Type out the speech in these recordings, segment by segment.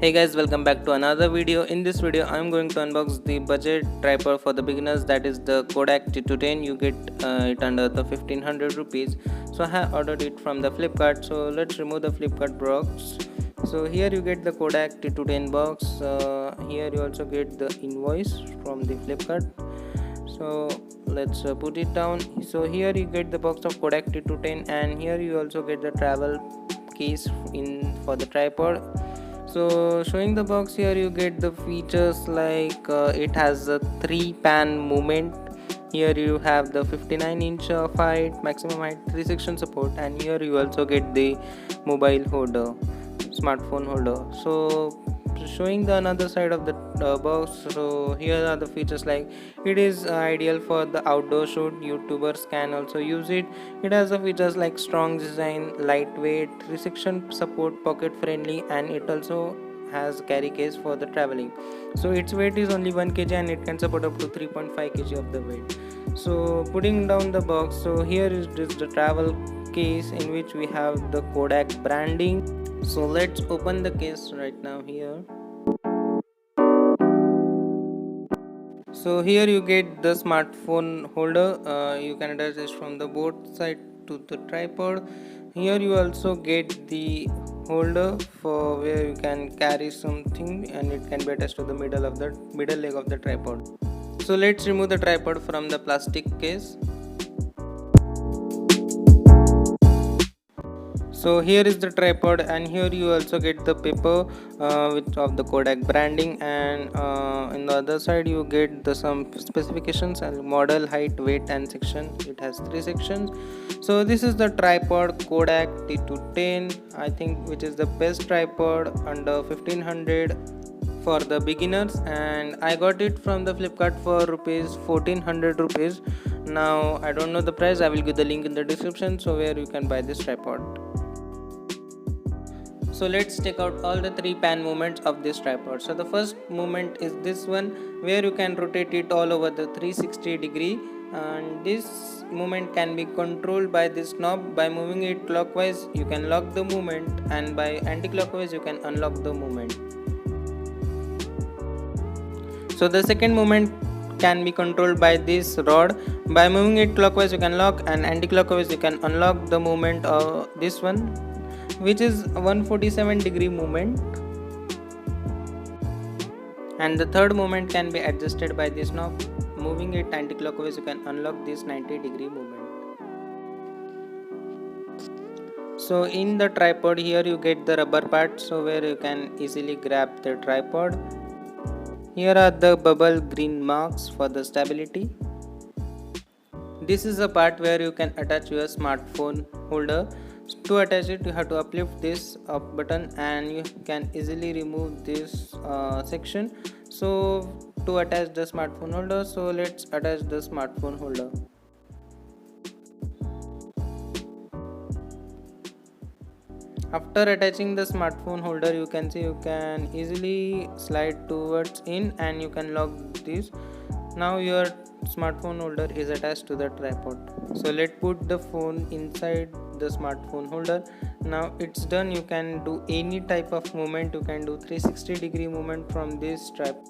Hey guys, welcome back to another video. In this video I'm going to unbox the budget tripod for the beginners, that is the Kodak T210. You get it under the 1500 rupees. So I have ordered it from the Flipkart. So let's remove the Flipkart box. So here you get the Kodak T210 box. Here you also get the invoice from the Flipkart. So let's put it down. So here you get the box of Kodak T210, and here you also get the travel case in for the tripod. So showing the box, here you get the features like it has a 3-pan movement. Here you have the 59-inch of height, maximum height, 3-section support, and here you also get the mobile holder, smartphone holder. So showing the another side of the box, so here are the features like it is ideal for the outdoor shoot. YouTubers can also use it. It has the features like strong design, lightweight, 3-section support, pocket friendly, and it also has carry case for the traveling. So its weight is only 1 kg and it can support up to 3.5 kg of the weight. So putting down the box, so here is just the travel case in which we have the Kodak branding. So let's open the case right now here. So here you get the smartphone holder. You can attach this from the both side to the tripod. Here you also get the holder for where you can carry something, and it can be attached to the middle leg of the tripod. So let's remove the tripod from the plastic case. So here is the tripod, and here you also get the paper of the Kodak branding, and in the other side you get the some specifications and model, height, weight, and section. It has 3 sections. So this is the tripod Kodak T210, I think, which is the best tripod under 1500 for the beginners, and I got it from the Flipkart for 1400 rupees. Now I don't know the price. I will give the link in the description, so where you can buy this tripod. So let's take out all the 3-pan movements of this tripod. So the first movement is this one, where you can rotate it all over the 360 degree, and this movement can be controlled by this knob. By moving it clockwise you can lock the movement, and by anti-clockwise you can unlock the movement. So the second movement can be controlled by this rod. By moving it clockwise you can lock, and anti-clockwise you can unlock the movement of this one, which is 147 degree movement. And the third movement can be adjusted by this knob. Moving it anti-clockwise you can unlock this 90 degree movement. So in the tripod, here you get the rubber part, so where you can easily grab the tripod. Here are the bubble green marks for the stability. This is the part where you can attach your smartphone holder. To attach it you have to uplift this up button, and you can easily remove this section. So to attach the smartphone holder, so let's attach the smartphone holder. After attaching the smartphone holder, you can see you can easily slide towards in, and you can lock this. Now your smartphone holder is attached to the tripod. So let's put the phone inside the smartphone holder. Now it's done. You can do any type of movement. You can do 360 degree movement from this tripod.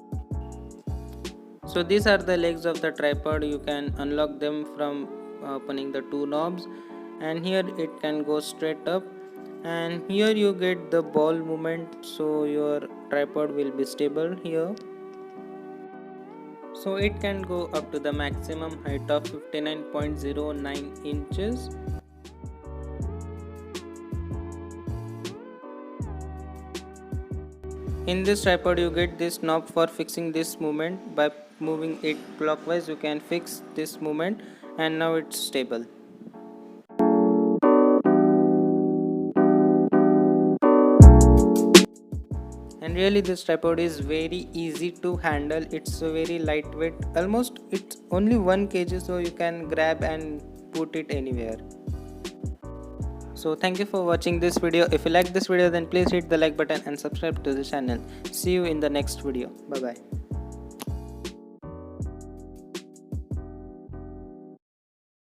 So these are the legs of the tripod. You can unlock them from opening the 2 knobs, and here it can go straight up, and here you get the ball movement, so your tripod will be stable here. So it can go up to the maximum height of 59.09 inches. In this tripod you get this knob for fixing this movement. By moving it clockwise you can fix this movement, and now it's stable. And really this tripod is very easy to handle. It's very lightweight, almost it's only 1 kg, so you can grab and put it anywhere. So thank you for watching this video. If you like this video, then please hit the like button and subscribe to the channel. See you in the next video. Bye bye.